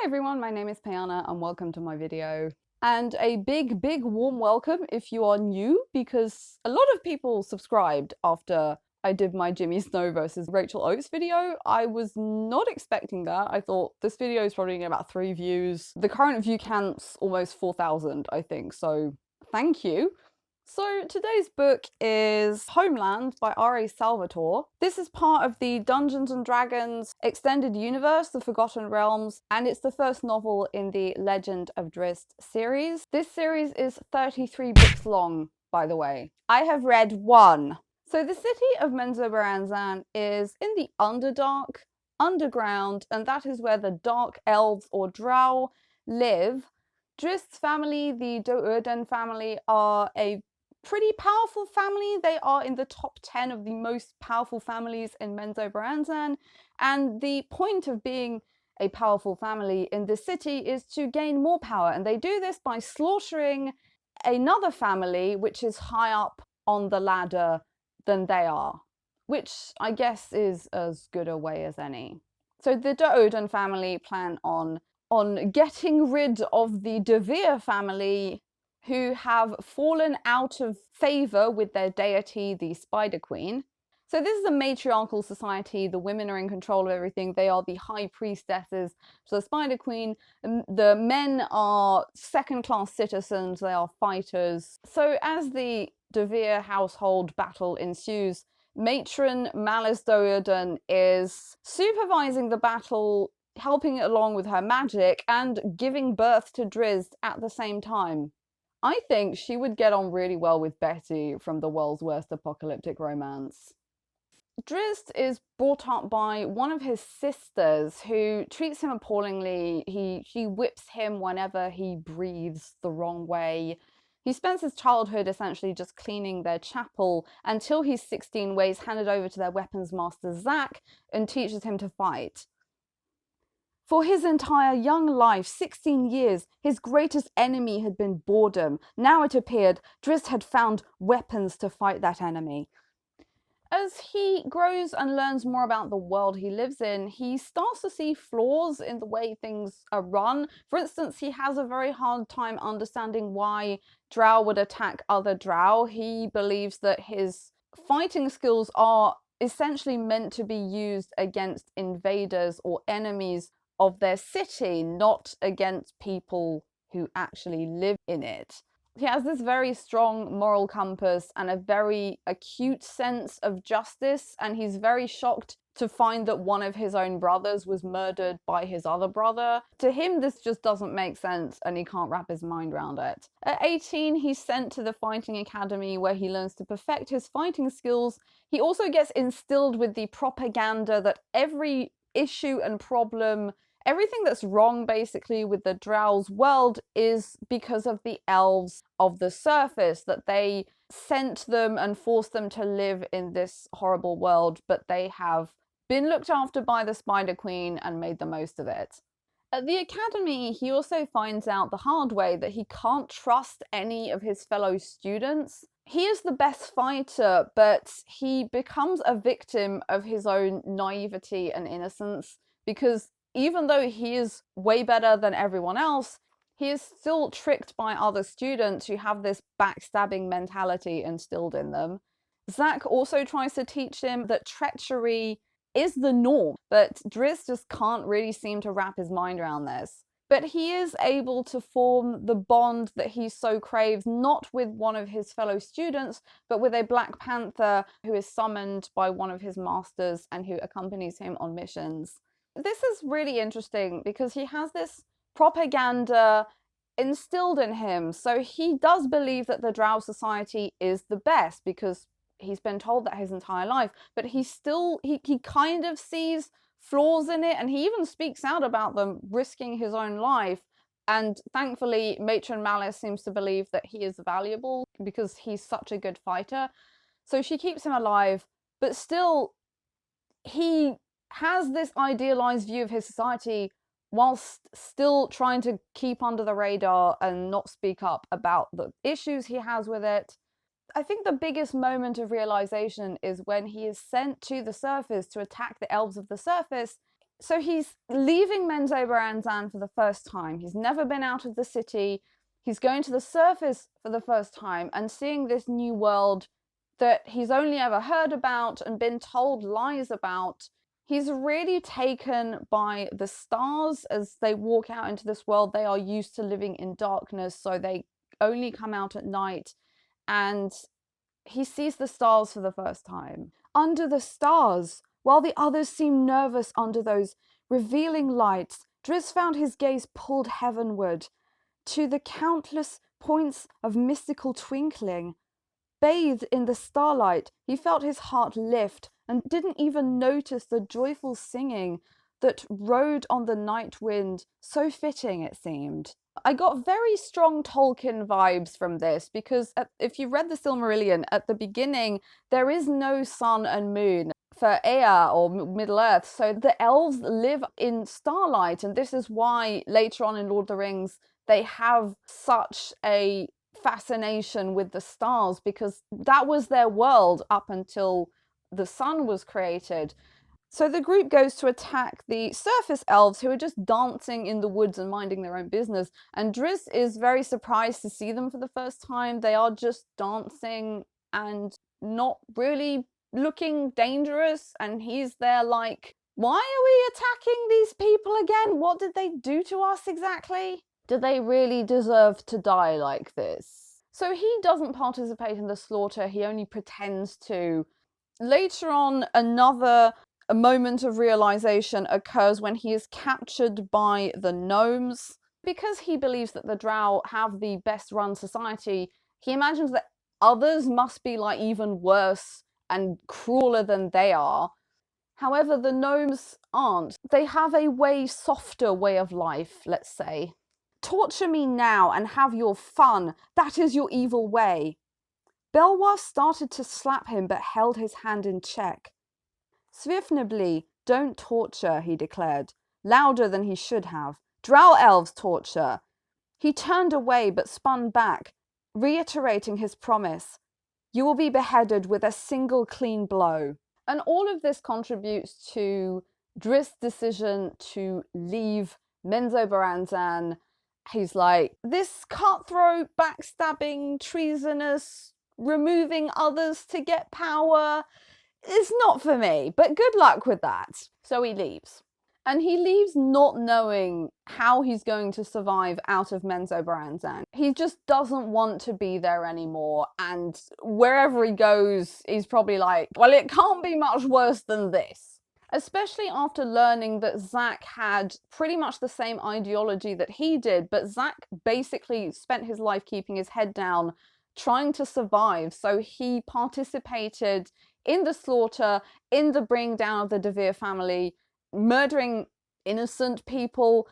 Hi everyone, my name is Payana and welcome to my video. And a big warm welcome if you are new, because a lot of people subscribed after I did my Jimmy Snow versus Rachel Oates video. I was not expecting that. I thought this video is probably getting about 3 views. The current view count's almost 4,000, I think, so thank you. So today's book is Homeland by R.A. Salvatore. This is part of the Dungeons & Dragons extended universe, The Forgotten Realms, and it's the first novel in the Legend of Drizzt series. This series is 33 books long, by the way. I have read one. So the city of Menzoberranzan is in the Underdark, underground, and that is where the Dark Elves or Drow live. Drizzt's family, the Do'Urden family, are a pretty powerful family. They are in the top 10 of the most powerful families in Menzoberranzan, and the point of being a powerful family in this city is to gain more power, and they do this by slaughtering another family which is high up on the ladder than they are, which I guess is as good a way as any. So the Do'Urden family plan on getting rid of the Devere family, who have fallen out of favor with their deity, the Spider Queen. So this is a matriarchal society. The women are in control of everything. They are the high priestesses to the Spider Queen. The men are second-class citizens. They are fighters. So as the Devere household battle ensues, matron Malice Do'Urden is supervising the battle, helping it along with her magic, and giving birth to Drizzt at the same time. I think she would get on really well with Betty from The World's Worst Apocalyptic Romance. Drizzt is brought up by one of his sisters who treats him appallingly. She whips him whenever he breathes the wrong way. He spends his childhood essentially just cleaning their chapel until he's 16, where he's handed over to their weapons master Zach and teaches him to fight. For his entire young life, 16 years, his greatest enemy had been boredom. Now it appeared Drizzt had found weapons to fight that enemy. As he grows and learns more about the world he lives in, he starts to see flaws in the way things are run. For instance, he has a very hard time understanding why Drow would attack other Drow. He believes that his fighting skills are essentially meant to be used against invaders or enemies of their city, not against people who actually live in it. He has this very strong moral compass and a very acute sense of justice, and he's very shocked to find that one of his own brothers was murdered by his other brother. To him, this just doesn't make sense, and he can't wrap his mind around it. At 18, he's sent to the fighting academy where he learns to perfect his fighting skills. He also gets instilled with the propaganda that every issue and problem, everything that's wrong basically with the Drow's world, is because of the elves of the surface, that they sent them and forced them to live in this horrible world, but they have been looked after by the Spider Queen and made the most of it. At the academy, he also finds out the hard way that he can't trust any of his fellow students. He is the best fighter, but he becomes a victim of his own naivety and innocence, because even though he is way better than everyone else, he is still tricked by other students who have this backstabbing mentality instilled in them. Zach also tries to teach him that treachery is the norm, but Drizzt just can't really seem to wrap his mind around this. But he is able to form the bond that he so craves, not with one of his fellow students, but with a Black Panther who is summoned by one of his masters and who accompanies him on missions. This is really interesting because he has this propaganda instilled in him. So he does believe that the Drow society is the best because he's been told that his entire life, but he kind of sees flaws in it, and he even speaks out about them, risking his own life. And thankfully, Matron Malice seems to believe that he is valuable because he's such a good fighter. So she keeps him alive, but still, he has this idealized view of his society whilst still trying to keep under the radar and not speak up about the issues he has with it. I think the biggest moment of realization is when he is sent to the surface to attack the elves of the surface. So he's leaving Menzoberranzan for the first time. He's never been out of the city. He's going to the surface for the first time and seeing this new world that he's only ever heard about and been told lies about. He's really taken by the stars as they walk out into this world. They are used to living in darkness, so they only come out at night. And he sees the stars for the first time. Under the stars, while the others seem nervous under those revealing lights, Drizzt found his gaze pulled heavenward to the countless points of mystical twinkling. Bathed in the starlight, he felt his heart lift and didn't even notice the joyful singing that rode on the night wind, so fitting it seemed. I got very strong Tolkien vibes from this because if you read the Silmarillion, at the beginning there is no sun and moon for Ea or Middle Earth, so the elves live in starlight, and this is why later on in Lord of the Rings they have such a fascination with the stars, because that was their world up until the sun was created. So the group goes to attack the surface elves who are just dancing in the woods and minding their own business. And Drizzt is very surprised to see them for the first time. They are just dancing and not really looking dangerous. And he's there like, why are we attacking these people again? What did they do to us exactly? Do they really deserve to die like this? So he doesn't participate in the slaughter. He only pretends to. Later on, a moment of realization occurs when he is captured by the gnomes. Because he believes that the drow have the best run society, he imagines that others must be like even worse and crueler than they are. However, the gnomes aren't. They have a way softer way of life, let's say. Torture me now and have your fun. That is your evil way. Belwa started to slap him but held his hand in check. Svirfnibli, don't torture, he declared, louder than he should have. Drow elves torture. He turned away but spun back, reiterating his promise. You will be beheaded with a single clean blow. And all of this contributes to Drizzt's decision to leave Menzoberranzan. He's like, this cutthroat, backstabbing, treasonous, removing others to get power is not for me, but good luck with that. So he leaves. And he leaves not knowing how he's going to survive out of Menzoberranzan. He just doesn't want to be there anymore, and wherever he goes, he's probably like, well, it can't be much worse than this. Especially after learning that Zach had pretty much the same ideology that he did, but Zach basically spent his life keeping his head down, trying to survive, so he participated in the slaughter, in the bringing down of the De Vere family, murdering innocent people,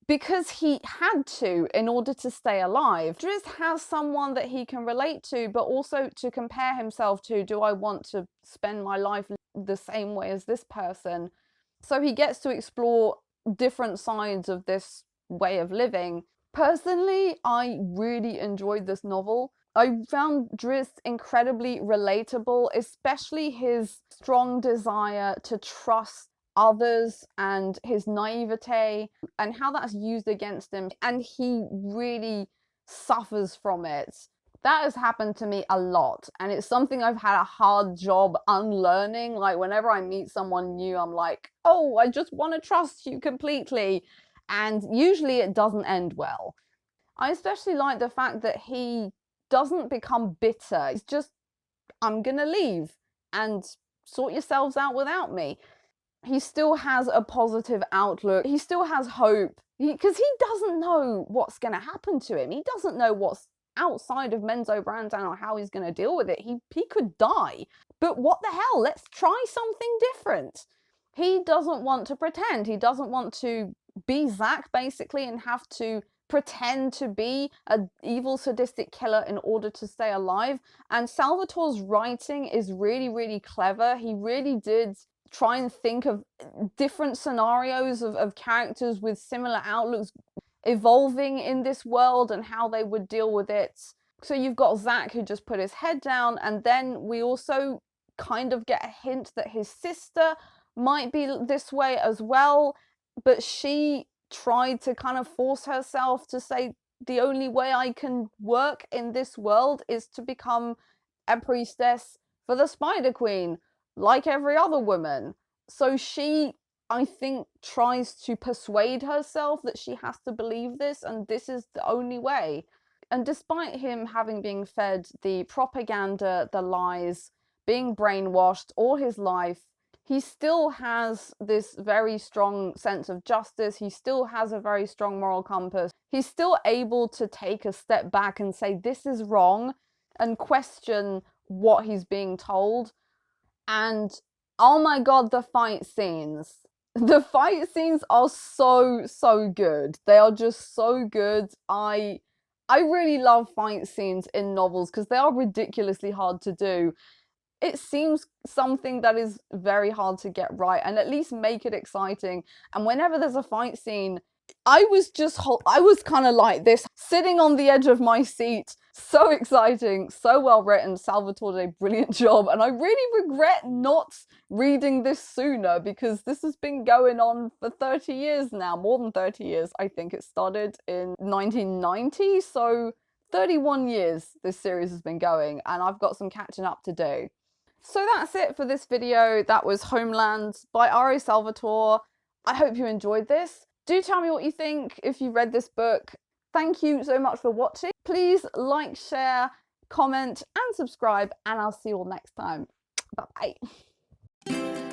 because he had to in order to stay alive. Drizzt has someone that he can relate to, but also to compare himself to. Do I want to spend my life the same way as this person? So he gets to explore different sides of this way of living. Personally, I really enjoyed this novel. I found Drizzt incredibly relatable, especially his strong desire to trust others and his naivete and how that's used against him, and he really suffers from it. That has happened to me a lot, and it's something I've had a hard job unlearning. Like, whenever I meet someone new, I'm like, oh, I just want to trust you completely, and usually it doesn't end well. I especially like the fact that he doesn't become bitter. It's just, I'm gonna leave and sort yourselves out without me. He still has a positive outlook. He still has hope, because he doesn't know what's going to happen to him. He doesn't know what's outside of Menzoberranzan or how he's going to deal with it. He could die. But what the hell? Let's try something different. He doesn't want to pretend. He doesn't want to be Zach, basically, and have to pretend to be an evil, sadistic killer in order to stay alive. And Salvatore's writing is really, really clever. He really did try and think of different scenarios of characters with similar outlooks evolving in this world and how they would deal with it. So you've got Zach, who just put his head down, and then we also kind of get a hint that his sister might be this way as well, but she tried to kind of force herself to say, the only way I can work in this world is to become a priestess for the Spider Queen, like every other woman. So she, I think, tries to persuade herself that she has to believe this, and this is the only way. And despite him having been fed the propaganda, the lies, being brainwashed all his life, he still has this very strong sense of justice. He still has a very strong moral compass. He's still able to take a step back and say, this is wrong, and question what he's being told. And oh my god, the fight scenes. The fight scenes are so good. They are just so good. I really love fight scenes in novels because they are ridiculously hard to do. It seems something that is very hard to get right, and at least make it exciting. And whenever there's a fight scene, I was kind of like this, sitting on the edge of my seat. So exciting, so well written. Salvatore did a brilliant job, and I really regret not reading this sooner, because this has been going on for 30 years now, more than 30 years. I think it started in 1990, so 31 years this series has been going, and I've got some catching up to do. So that's it for this video. That was Homeland by R.A. Salvatore. I hope you enjoyed this. Do tell me what you think if you read this book. Thank you so much for watching. Please like, share, comment, and subscribe, and I'll see you all next time. Bye-bye.